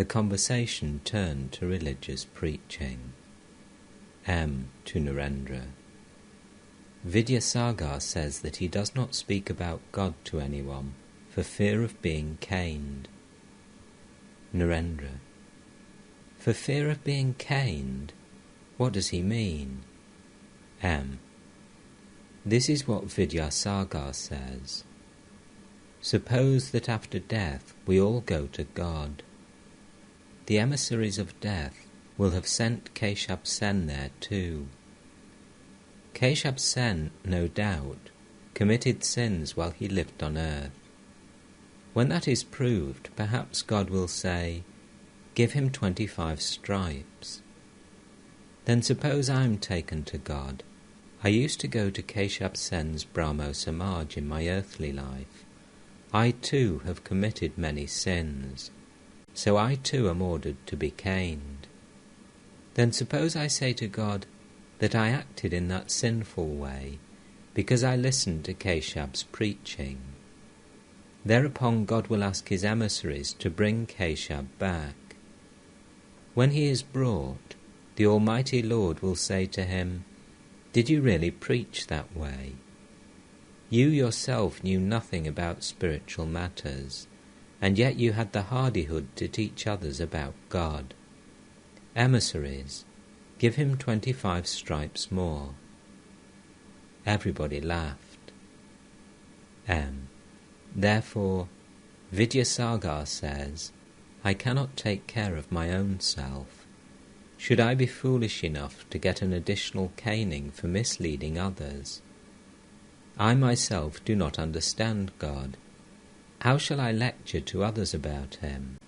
The conversation turned to religious preaching. M. to Narendra. Vidyasagar says that he does not speak about God to anyone for fear of being caned. Narendra. For fear of being caned? What does he mean? M. This is what Vidyasagar says. Suppose that after death we all go to God. The emissaries of death will have sent Keshab Sen there too. Keshab Sen, no doubt, committed sins while he lived on earth. When that is proved, perhaps God will say, "Give him 25 stripes." Then suppose I am taken to God. I used to go to Keshab Sen's Brahmo Samaj in my earthly life. I too have committed many sins, so I too am ordered to be caned. Then suppose I say to God that I acted in that sinful way because I listened to Keshab's preaching. Thereupon God will ask his emissaries to bring Keshab back. When he is brought, the Almighty Lord will say to him, "Did you really preach that way? You yourself knew nothing about spiritual matters, and yet you had the hardihood to teach others about God. Emissaries, give him 25 stripes more." Everybody laughed. M. Therefore, Vidyasagar says, I cannot take care of my own self. Should I be foolish enough to get an additional caning for misleading others? I myself do not understand God. How shall I lecture to others about him?